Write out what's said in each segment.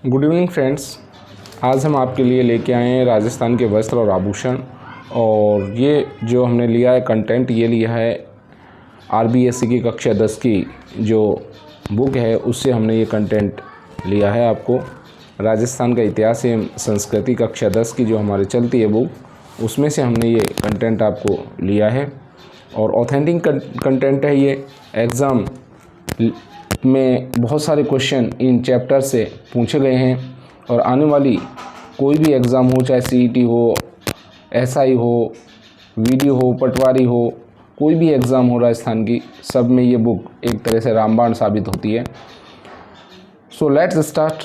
Good evening friends. आज हम आपके लिए लेके आए हैं राजस्थान के वस्त्र और आभूषण। और ये जो हमने लिया है कंटेंट, ये लिया है आरबीएससी की कक्षा 10 की जो बुक है, उससे हमने ये कंटेंट लिया है। आपको राजस्थान का इतिहास एवं संस्कृति कक्षा 10 की जो हमारे चलती है बुक, उसमें से हमने ये कंटेंट आपको लिया है। और ऑथेंटिक कंटेंट है ये। एग्ज़ाम में बहुत सारे क्वेश्चन इन चैप्टर से पूछे गए हैं और आने वाली कोई भी एग्ज़ाम हो, चाहे सीईटी हो, एसआई हो, वीडियो हो, पटवारी हो, कोई भी एग्ज़ाम हो राजस्थान की, सब में ये बुक एक तरह से रामबाण साबित होती है। So let's start.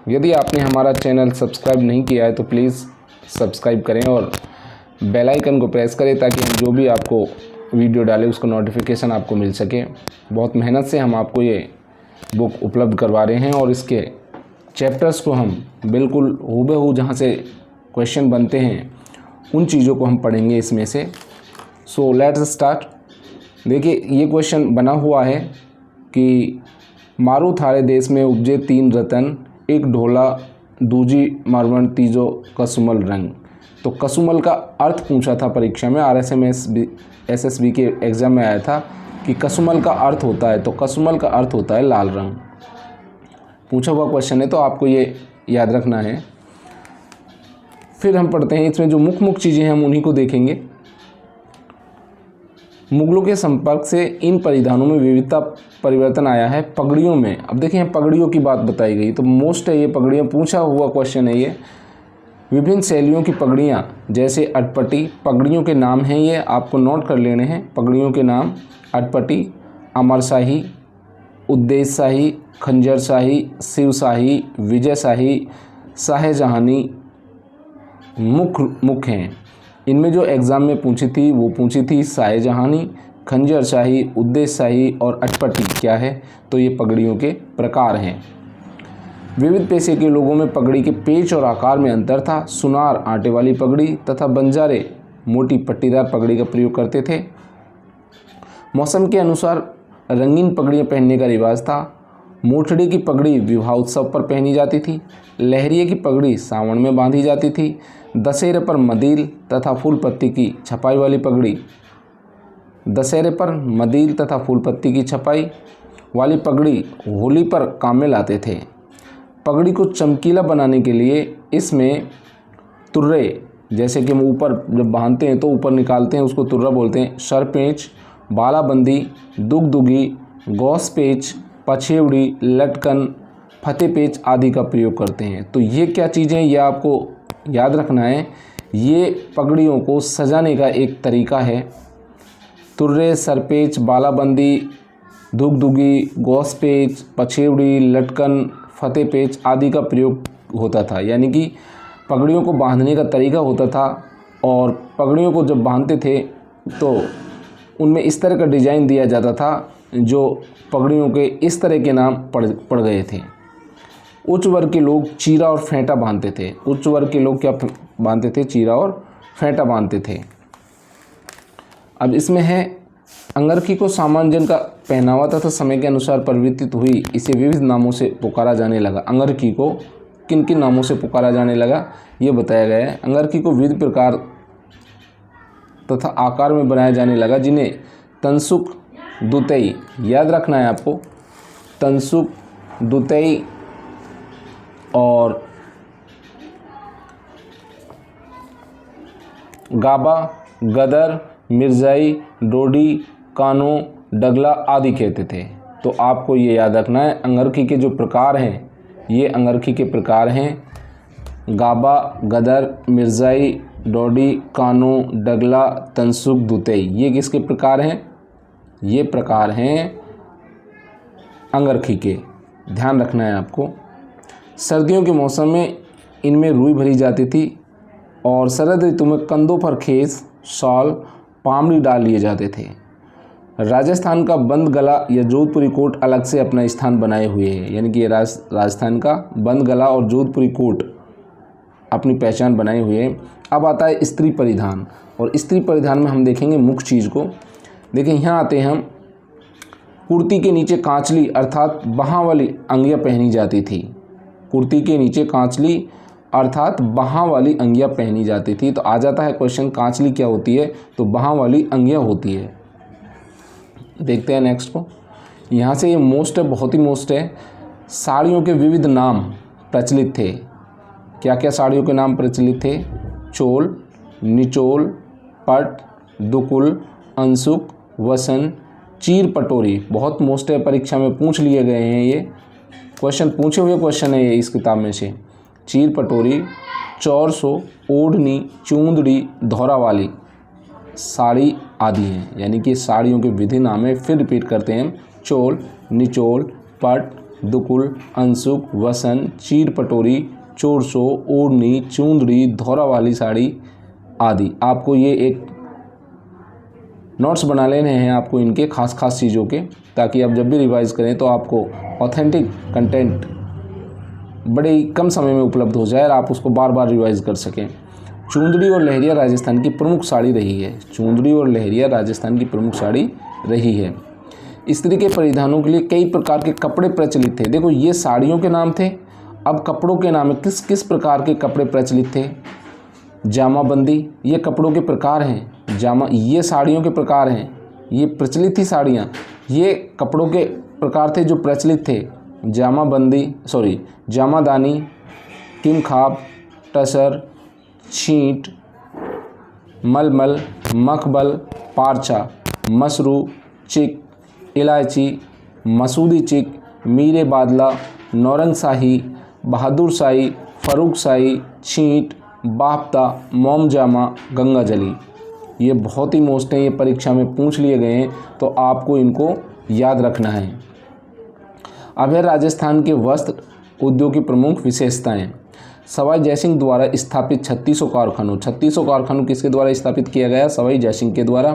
यदि आपने हमारा चैनल सब्सक्राइब नहीं किया है तो प्लीज़ सब्सक्राइब करें और बेल आइकन को प्रेस करें ताकि हम जो भी आपको वीडियो डालें उसका नोटिफिकेशन आपको मिल सके। बहुत मेहनत से हम आपको ये बुक उपलब्ध करवा रहे हैं और इसके चैप्टर्स को हम बिल्कुल हूबहू जहाँ से क्वेश्चन बनते हैं उन चीज़ों को हम पढ़ेंगे इसमें से। So let's start. देखिए, ये क्वेश्चन बना हुआ है कि मारू थारे देश में उपजे तीन रतन, एक ढोला दूजी मारवण तीजो कसुमल रंग। तो कसुमल का अर्थ पूछा था परीक्षा में, एसएसबी के एग्ज़ाम में आया था कि कसुमल का अर्थ होता है, तो कसुमल का अर्थ होता है लाल रंग। पूछा हुआ क्वेश्चन है तो आपको ये याद रखना है। फिर हम पढ़ते हैं, इसमें जो मुख्य चीज़ें हैं हम उन्हीं को देखेंगे। मुगलों के संपर्क से इन परिधानों में विविधता परिवर्तन आया है पगड़ियों में। अब देखें, पगड़ियों की बात बताई गई तो मोस्ट है ये पगड़ियाँ, पूछा हुआ क्वेश्चन है ये। विभिन्न शैलियों की पगड़ियाँ जैसे अटपटी, पगड़ियों के नाम हैं ये, आपको नोट कर लेने हैं। पगड़ियों के नाम अटपटी, अमरशाही, उद्देश्यशाही, खंजरशाही, शिवशाही, विजयशाही, शाहजहानी मुख्य हैं। इनमें जो एग्ज़ाम में पूछी थी वो पूछी थी शाहजहानी, खंजरशाही, उद्देश्यशाही और अटपटी क्या है, तो ये पगड़ियों के प्रकार हैं। विविध पेशे के लोगों में पगड़ी के पेच और आकार में अंतर था। सुनार आटे वाली पगड़ी तथा बंजारे मोटी पट्टीदार पगड़ी का प्रयोग करते थे। मौसम के अनुसार रंगीन पगड़ियाँ पहनने का रिवाज था। मोठड़ी की पगड़ी विवाह उत्सव पर पहनी जाती थी। लहरिये की पगड़ी सावन में बांधी जाती थी। दशहरे पर मदील तथा फूल पत्ती की छपाई वाली पगड़ी, दशहरे पर मदील तथा फूल पत्ती की छपाई वाली पगड़ी होली पर काम में लाते थे। पगड़ी को चमकीला बनाने के लिए इसमें तुर्रे, जैसे कि हम ऊपर जब बांधते हैं तो ऊपर निकालते हैं, उसको तुर्रा बोलते हैं, सरपेच, बालाबंदी, दुगदुगी, गौस पेच, पछेवड़ी, लटकन, फतेह पेच आदि का प्रयोग करते हैं। तो ये क्या चीज़ें हैं, ये आपको याद रखना है। ये पगड़ियों को सजाने का एक तरीका है। तुर्रे, सरपेच, बालाबंदी, दुगदुगी, गौस पेच, पछेवड़ी, लटकन, फतेह पेच आदि का प्रयोग होता था। यानी कि पगड़ियों को बांधने का तरीका होता था और पगड़ियों को जब बांधते थे तो उनमें इस तरह का डिज़ाइन दिया जाता था जो पगड़ियों के इस तरह के नाम पड़ गए थे। उच्च वर्ग के लोग चीरा और फेंटा बांधते थे। उच्च वर्ग के लोग क्या बांधते थे? चीरा और फेंटा बांधते थे। अब इसमें है, अंगरखी को सामान्य जन का पहनावा तथा समय के अनुसार परिवर्तित हुई, इसे विविध नामों से पुकारा जाने लगा। अंगरखी को किन किन नामों से पुकारा जाने लगा ये बताया गया है। अंगरखी को विविध प्रकार तथा आकार में बनाया जाने लगा, जिन्हें तनसुक, दुतई, याद रखना है आपको, तनसुक, दुतई और गाबा, गदर, मिर्जाई, डोडी, कानो, डगला आदि कहते थे। तो आपको ये याद रखना है, अंगरखी के जो प्रकार हैं, ये अंगरखी के प्रकार हैं गाबा, गदर, मिर्जाई, डोडी, कानो, डगला, तनसुक, दुतई। ये किसके प्रकार हैं? ये प्रकार हैं अंगरखी के, ध्यान रखना है आपको। सर्दियों के मौसम में इनमें रुई भरी जाती थी और शरद ऋतु में कंधों पर खेस, शॉल, पामड़ी डाल लिए जाते थे। राजस्थान का बंद गला या जोधपुरी कोट अलग से अपना स्थान बनाए हुए है। यानी कि राजस्थान का बंद गला और जोधपुरी कोट अपनी पहचान बनाए हुए हैं। अब आता है स्त्री परिधान, और स्त्री परिधान में हम देखेंगे मुख्य चीज़ को। देखिए, यहाँ आते हैं हम, कुर्ती के नीचे कांचली अर्थात बाहाँ वाली अंगियाँ पहनी जाती थी। कुर्ती के नीचे कांचली अर्थात बाहाँ वाली अंगियाँ पहनी जाती थी। तो आ जाता है क्वेश्चन, कांचली क्या होती है? तो बाहाँ वाली अंगियाँ होती है। देखते हैं नेक्स्ट को। यहाँ से ये मोस्ट है, बहुत ही मोस्ट है। साड़ियों के विविध नाम प्रचलित थे। क्या क्या साड़ियों के नाम प्रचलित थे? चोल, निचोल, पट, दुकुल, अंशुक, वसन, चीर पटोरी। बहुत मोस्ट है, परीक्षा में पूछ लिए गए हैं ये क्वेश्चन, पूछे हुए क्वेश्चन है ये इस किताब में से। चीर पटोरी, चौरसो, ओढ़नी, चूंदड़ी, धौरा वाली साड़ी आदि हैं। यानी कि साड़ियों के विधि नाम है, फिर रिपीट करते हैं। चोल, निचोल, पट, दुकुल, अंशुक, वसन, चीर पटोरी, चौरसो, ओढ़नी, चूंदड़ी, धौरा वाली साड़ी आदि। आपको ये एक नोट्स बना लेने हैं आपको इनके खास चीज़ों के, ताकि आप जब भी रिवाइज़ करें तो आपको ऑथेंटिक कंटेंट बड़े ही कम समय में उपलब्ध हो जाए और आप उसको बार बार रिवाइज़ कर सकें। चुंदड़ी और लहरिया राजस्थान की प्रमुख साड़ी रही है। चुंदड़ी और लहरिया राजस्थान की प्रमुख साड़ी रही है। स्त्री के परिधानों के लिए कई प्रकार के कपड़े प्रचलित थे। देखो, ये साड़ियों के नाम थे। अब कपड़ों के नाम में किस किस प्रकार के कपड़े प्रचलित थे? जामाबंदी, ये कपड़ों के प्रकार हैं। ये साड़ियों के प्रकार हैं, ये प्रचलित थी साड़ियाँ। ये कपड़ों के प्रकार थे जो प्रचलित थे। जामादानी, किमखाब, टसर, छींट, मलमल, मखबल, पारचा, मसरू, चिक, इलायची, मसूदी चिक, मीरे बादला, नौरंग शाही, बहादुर शाही, फरूक शाही, छींट, बाफ्ता, मोमजामा, गंगा जली। ये बहुत ही मोस्ट हैं, ये परीक्षा में पूछ लिए गए हैं, तो आपको इनको याद रखना है। अब है राजस्थान के वस्त्र उद्योग की प्रमुख विशेषताएं। सवाई जयसिंह द्वारा स्थापित 3600 कारखानों किसके द्वारा स्थापित किया गया? सवाई जयसिंह के द्वारा।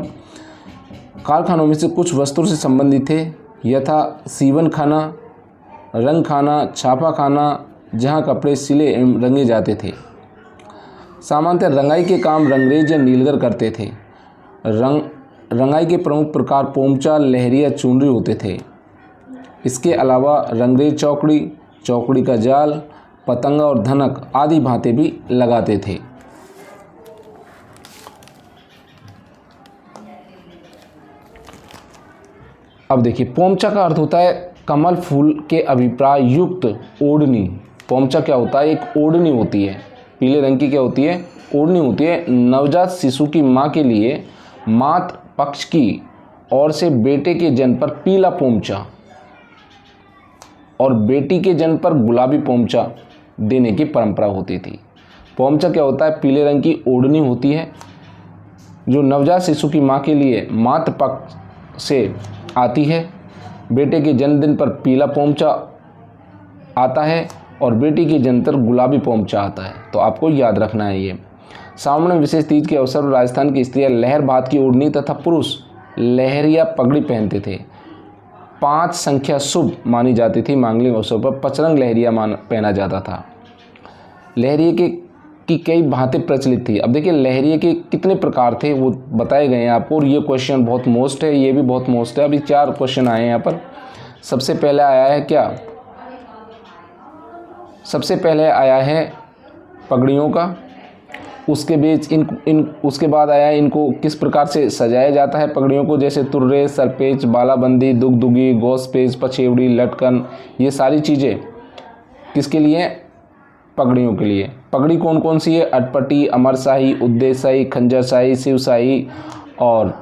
कारखानों में से कुछ वस्त्रों से संबंधित थे, यथा सीवन खाना, रंग खाना, छापा खाना, जहां कपड़े सिले एवं रंगे जाते थे। सामान्यतः रंगाई के काम रंगरेज या नीलगर करते थे। रंगाई के प्रमुख प्रकार पोमचा, लहरिया, चुनरी होते थे। इसके अलावा रंगरेज चौकड़ी का जाल, पतंगा और धनक आदि भांति भी लगाते थे। अब देखिए, पोमचा का अर्थ होता है कमल फूल के अभिप्राय युक्त ओढ़नी। पोमचा क्या होता है? एक ओढ़नी होती है, पीले रंग की क्या होती है? ओढ़नी होती है। नवजात शिशु की माँ के लिए मातृ पक्ष की ओर से बेटे के जन्म पर पीला पोमचा और बेटी के जन्म पर गुलाबी पोमचा देने की परंपरा होती थी। पोमचा क्या होता है? पीले रंग की ओढ़नी होती है जो नवजात शिशु की माँ के लिए मातृ पक्ष से आती है। बेटे के जन्मदिन पर पीला पोमचा आता है और बेटी के जन्म पर गुलाबी पोमचा आता है। तो आपको याद रखना है ये। सावन में विशेष तीज के अवसर पर राजस्थान की स्त्रियां लहर भात की ओढ़नी तथा पुरुष लहरिया पगड़ी पहनते थे। 5 संख्या शुभ मानी जाती थी। मांगलिक अवसर पर पचरंग लहरिया पहना जाता था। लहरिये की कई भांति प्रचलित थी। अब देखिए, लहरिये के कितने प्रकार थे वो बताए गए हैं आपको, और ये क्वेश्चन बहुत मोस्ट है, ये भी बहुत मोस्ट है। अभी 4 क्वेश्चन आए हैं यहाँ पर। सबसे पहले आया है क्या? सबसे पहले आया है पगड़ियों का। उसके बीच उसके बाद आया है इनको किस प्रकार से सजाया जाता है पगड़ियों को, जैसे तुर्रे, सरपेच, बालाबंदी, दुगदुगी, गोसपेच, पछेवड़ी, लटकन। ये सारी चीज़ें किसके लिए? पगड़ियों के लिए। पगड़ी कौन कौन सी है? अटपटी, अमरशाही, उद्देश्यशाही, खंजरशाही, शिवशाही और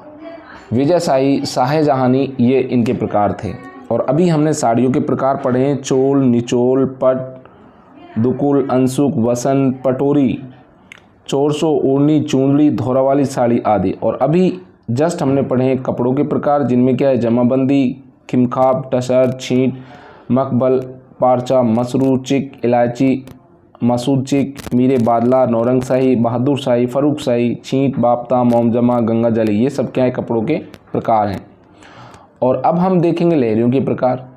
विजयशाही, शाहजहानी, ये इनके प्रकार थे। और अभी हमने साड़ियों के प्रकार पढ़े हैं। चोल, निचोल, पट, दुकुल, अंशुक, वसन, पटोरी, चौरसो, ओढ़नी, चूंदड़ी, धौरा वाली साड़ी आदि। और अभी जस्ट हमने पढ़े हैं कपड़ों के प्रकार, जिनमें क्या है? जमाबंदी, खिमखाब, टसर, छींट, मखबल, पारचा, मसरू, चिक, इलायची, मसूद चिक, मीरे बादला, नौरंग शाही, बहादुर शाही, फरूक शाही, छींट, बाफ्ता, मोमजमा, गंगा जली। ये सब क्या है? कपड़ों के प्रकार हैं। और अब हम देखेंगे लहरियों के प्रकार।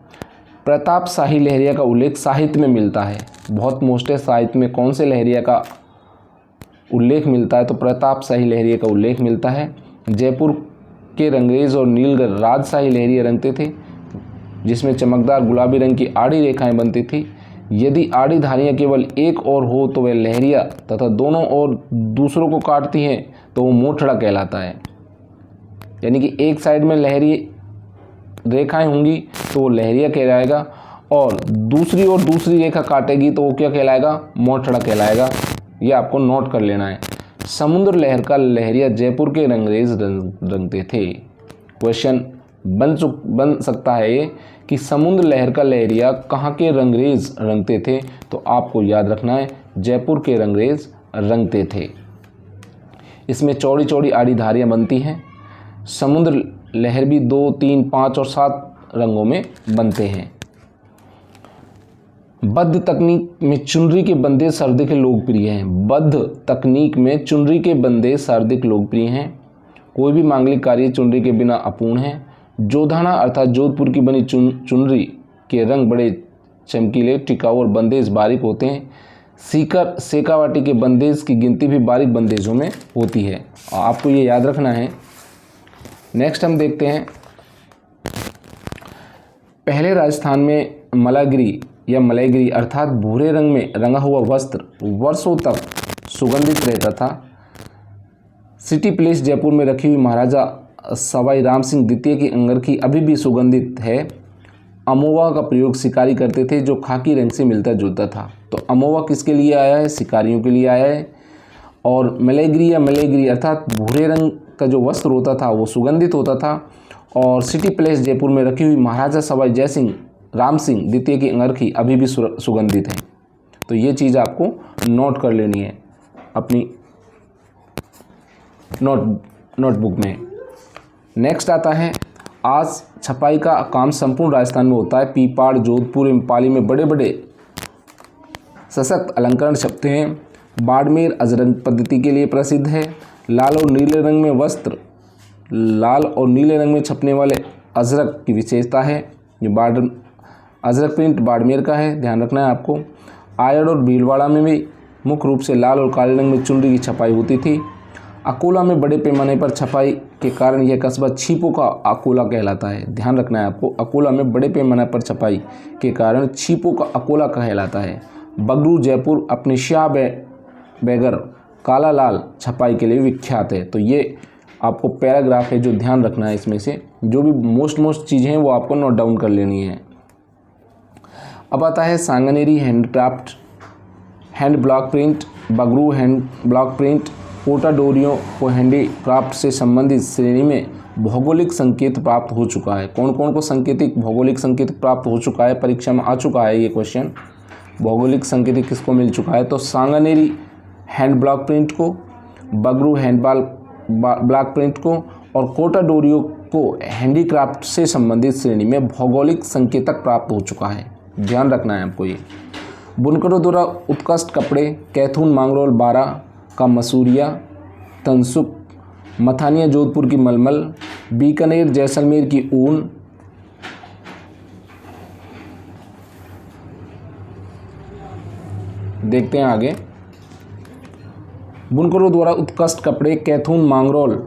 प्रताप शाही लहरिया का उल्लेख साहित्य में मिलता है। बहुत मोस्ट है। साहित्य में कौन से लहरिया का उल्लेख मिलता है? तो प्रताप शाही लहरिया का उल्लेख मिलता है। जयपुर के रंगरेज और नीलगर राजशाही लहरिया रंगते थे, जिसमें चमकदार गुलाबी रंग की आड़ी रेखाएं बनती थी। यदि आड़ी धारियाँ केवल एक और हो तो वह लहरिया तथा दोनों और दूसरों को काटती हैं तो वो मोटड़ा कहलाता है। यानी कि एक साइड में लहरी रेखाएं होंगी तो वो लहरिया कहलाएगा, और दूसरी ओर दूसरी रेखा काटेगी तो वो क्या कहलाएगा, मोटड़ा कहलाएगा। ये आपको नोट कर लेना है। समुद्र लहर का लहरिया जयपुर के रंगरेज रंगते थे। क्वेश्चन बन सकता है ये कि समुद्र लहर का लहरिया कहाँ के रंगरेज रंगते थे, तो आपको याद रखना है जयपुर के रंगरेज रंगते थे। इसमें चौड़ी चौड़ी आड़ी धारियाँ बनती हैं। समुद्र लहर भी 2, 3, 5 और 7 रंगों में बनते हैं। बद्ध तकनीक में चुनरी के बंदे सर्वाधिक लोकप्रिय हैं। बद्ध तकनीक में चुनरी के बंदे सर्वाधिक लोकप्रिय हैं। कोई भी मांगलिक कार्य चुनरी के बिना अपूर्ण है। जोधाना अर्थात जोधपुर की बनी चुनरी के रंग बड़े चमकीले, टिकाऊ और बंदेज बारीक होते हैं। सीकर शेखावाटी के बंदेज की गिनती भी बारीक बंदेजों में होती है, और आपको ये याद रखना है। नेक्स्ट हम देखते हैं, पहले राजस्थान में मलागिरी या मलयगिरी अर्थात भूरे रंग में रंगा हुआ वस्त्र वर्षों तक सुगंधित रहता था। सिटी प्लेस जयपुर में रखी हुई महाराजा सवाई राम सिंह द्वितीय की अंगरखी अभी भी सुगंधित है। अमोवा का प्रयोग शिकारी करते थे जो खाकी रंग से मिलता जुलता था। तो अमोवा किसके लिए आया है, शिकारियों के लिए आया है। और मलयगिरी या मलयगिरी अर्थात भूरे रंग का जो वस्त्र होता था वो सुगंधित होता था। और सिटी प्लेस जयपुर में रखी हुई महाराजा सवाई जय सिंह राम सिंह द्वितीय की अंगरखी अभी भी सुगंधित है। तो ये चीज़ आपको नोट कर लेनी है अपनी नोटबुक में। नेक्स्ट आता है, आज छपाई का काम संपूर्ण राजस्थान में होता है। पीपाड़, जोधपुर एवं पाली में बड़े बड़े सशक्त अलंकरण छपते हैं। बाड़मेर अजरंग पद्धति के लिए प्रसिद्ध है। लाल और नीले रंग में वस्त्र, लाल और नीले रंग में छपने वाले अजरक की विशेषता है। ये अजरक प्रिंट बाड़मेर का है, ध्यान रखना है आपको। आयड़ और भीलवाड़ा में भी मुख्य रूप से लाल और काले रंग में चुनरी की छपाई होती थी। अकोला में बड़े पैमाने पर छपाई के कारण यह कस्बा छीपों का अकोला कहलाता है। ध्यान रखना है आपको, अकोला में बड़े पैमाने पर छपाई के कारण छीपों का अकोला कहलाता है। बगरू जयपुर अपने शाह बैगर काला लाल छपाई के लिए विख्यात है। तो ये आपको पैराग्राफ है जो ध्यान रखना है। इसमें से जो भी मोस्ट चीज़ें हैं वो आपको नोट डाउन कर लेनी है। अब आता है Sanganeri handcraft, hand block print, Bagru hand block print. Kota डोरियों को हैंडीक्राफ्ट से संबंधित श्रेणी में भौगोलिक संकेत प्राप्त हो चुका है। कौन कौन को संकेतिक भौगोलिक संकेत प्राप्त हो चुका है, परीक्षा में आ चुका है ये क्वेश्चन। भौगोलिक संकेत किसको मिल चुका है, तो सांगनेरी हैंड ब्लॉक प्रिंट को, बगरू हैंड ब्लॉक प्रिंट को, और कोटा डोरियों को हैंडीक्राफ्ट से संबंधित श्रेणी में भौगोलिक संकेतक प्राप्त हो चुका है। ध्यान रखना है आपको ये। बुनकरों द्वारा उत्कृष्ट कपड़े, कैथून मांगरोल बारा का मसूरिया, तनसुक, मथानिया जोधपुर की मलमल, बीकानेर जैसलमेर की ऊन, देखते हैं आगे। बुनकरों द्वारा उत्कृष्ट कपड़े, कैथून मांगरोल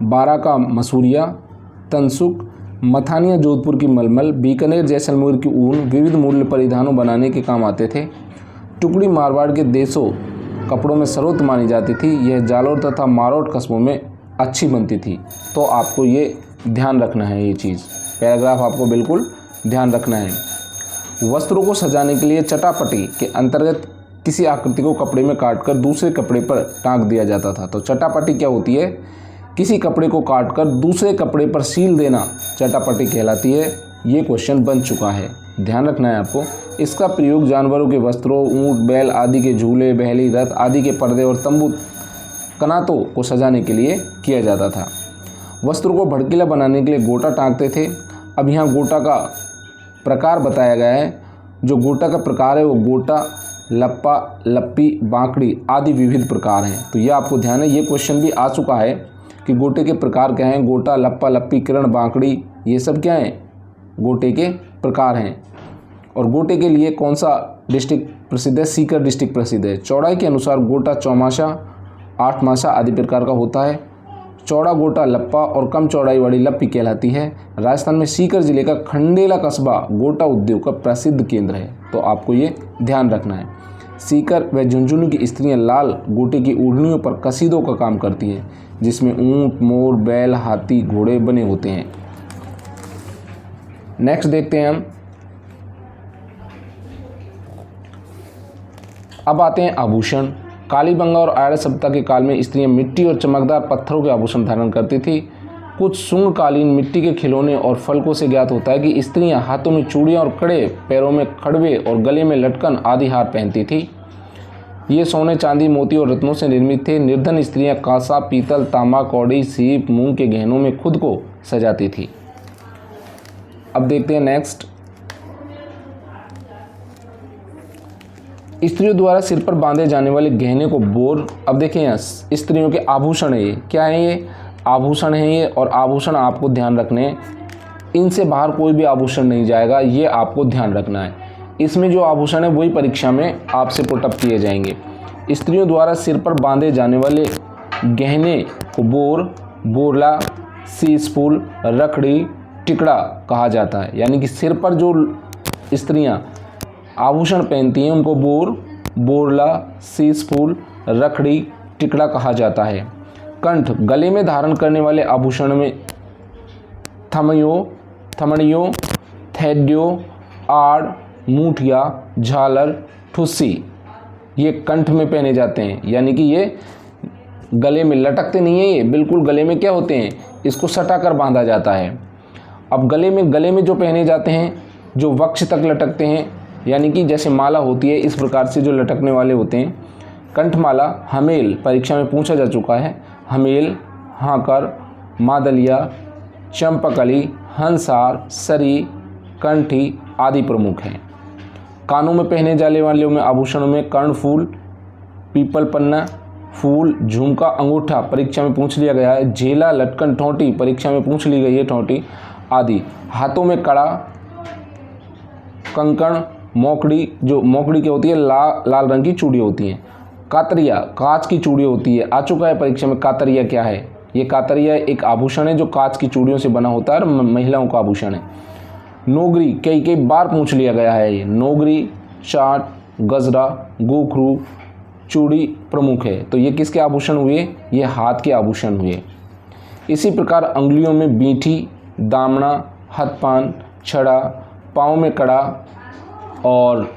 बारा का मसूरिया, तनसुक, मथानिया जोधपुर की मलमल, बीकानेर जैसलमेर की ऊन विविध मूल्य परिधानों बनाने के काम आते थे। टुकड़ी मारवाड़ के देशों कपड़ों में सर्वोत्तम मानी जाती थी। यह जालौर तथा मारौट कस्बों में अच्छी बनती थी। तो आपको ये ध्यान रखना है, ये चीज़ पैराग्राफ आपको बिल्कुल ध्यान रखना है। वस्त्रों को सजाने के लिए चटापटी के अंतर्गत किसी आकृति को कपड़े में काटकर दूसरे कपड़े पर टाँक दिया जाता था। तो चटापटी क्या होती है, किसी कपड़े को काटकर दूसरे कपड़े पर सील देना चटापटी कहलाती है। ये क्वेश्चन बन चुका है, ध्यान रखना है आपको। इसका प्रयोग जानवरों के वस्त्रों, ऊंट, बैल आदि के झूले, बहली, रथ आदि के पर्दे और तंबू कनातों को सजाने के लिए किया जाता था। वस्त्रों को भड़कीला बनाने के लिए गोटा टाँगते थे। अब यहाँ गोटा का प्रकार बताया गया है। जो गोटा का प्रकार है वो गोटा, लप्पा, लप्पी, बांकड़ी आदि विविध प्रकार हैं। तो ये आपको ध्यान है, ये क्वेश्चन भी आ चुका है कि गोटे के प्रकार क्या हैं। गोटा, लप्पा, लप्पी, किरण, बांकड़ी, ये सब क्या हैं, गोटे के प्रकार हैं। और गोटे के लिए कौन सा डिस्ट्रिक्ट प्रसिद्ध है, सीकर डिस्ट्रिक्ट प्रसिद्ध है। चौड़ाई के अनुसार गोटा चौमासा, 8 मासा आदि प्रकार का होता है। चौड़ा गोटा लप्पा और कम चौड़ाई वाली लप्पी कहलाती है। राजस्थान में सीकर जिले का खंडेला कस्बा गोटा उद्योग का प्रसिद्ध केंद्र है। तो आपको ये ध्यान रखना है। सीकर व झुंझुनू की स्त्रियां लाल गोटे की ओढ़नियों पर कसीदों का काम करती हैं, जिसमें ऊंट, मोर, बैल, हाथी, घोड़े बने होते हैं। नेक्स्ट देखते हैं हम। अब आते हैं आभूषण। कालीबंगा और आर्य सभ्यता के काल में स्त्रियां मिट्टी और चमकदार पत्थरों के आभूषण धारण करती थी। कुछ शुंगकालीन मिट्टी के खिलौने और फलकों से ज्ञात होता है कि स्त्रियां हाथों में चूड़ियां और कड़े, पैरों में खड़वे और गले में लटकन आदि हार पहनती थी। ये सोने, चांदी, मोती और रत्नों से निर्मित थे। निर्धन स्त्रियां कांसा, पीतल, तांबा, कौड़ी, सीप, मूंग के गहनों में खुद को सजाती थी। अब देखते हैं नेक्स्ट। स्त्रियों द्वारा सिर पर बांधे जाने वाले गहने को बोर। अब देखें यहाँ स्त्रियों के आभूषण है, ये क्या है, ये आभूषण है ये, और आभूषण आपको ध्यान रखने हैं, इनसे बाहर कोई भी आभूषण नहीं जाएगा, ये आपको ध्यान रखना है। इसमें जो आभूषण है वही परीक्षा में आपसे पुटअप किए जाएंगे। स्त्रियों द्वारा सिर पर बांधे जाने वाले गहने को बोर, बोरला, शीशफूल, रखड़ी, टिकड़ा कहा जाता है। यानी कि सिर पर जो स्त्रियां आभूषण पहनती हैं उनको बोर, बोरला, शीशफूल, रखड़ी, टिकड़ा कहा जाता है। कंठ, गले में धारण करने वाले आभूषण में थमड़ियों, थैड्यों, आड़, मूठिया, झालर, ठुस्सी, ये कंठ में पहने जाते हैं। यानी कि ये गले में लटकते नहीं है, ये बिल्कुल गले में क्या होते हैं, इसको सटा कर बांधा जाता है। अब गले में जो पहने जाते हैं, जो वक्ष तक लटकते हैं, यानी कि जैसे माला होती है इस प्रकार से जो लटकने वाले होते हैं। कंठमाला, हमेल, परीक्षा में पूछा जा चुका है। हमेल, हाकर, मादलिया, चंपकली, हंसार, सरी, कंठी आदि प्रमुख हैं। कानों में पहने जाने वाले में आभूषणों में कर्णफूल, पीपल पन्ना, फूल, झुमका, अंगूठा परीक्षा में पूछ लिया गया है। झेला, लटकन, ठोंटी परीक्षा में पूछ ली गई है, ठोंटी आदि। हाथों में कड़ा, कंकण, मोकड़ी, जो मोकड़ी क्या होती है, लाल रंग की चूड़ी होती हैं। कातरिया, कांच की चूड़ी होती है, आ चुका है परीक्षा में। कातरिया क्या है, ये कातरिया एक आभूषण है जो कांच की चूड़ियों से बना होता है और महिलाओं का आभूषण है। नोगरी कई बार पूछ लिया गया है, ये नोगरी, चाट, गजरा, गोखरू, चूड़ी प्रमुख है। तो ये किसके आभूषण हुए, ये हाथ के आभूषण हुए। इसी प्रकार अंगुलियों में बीठी, दामना, हथपान, छड़ा, पाँव में कड़ा और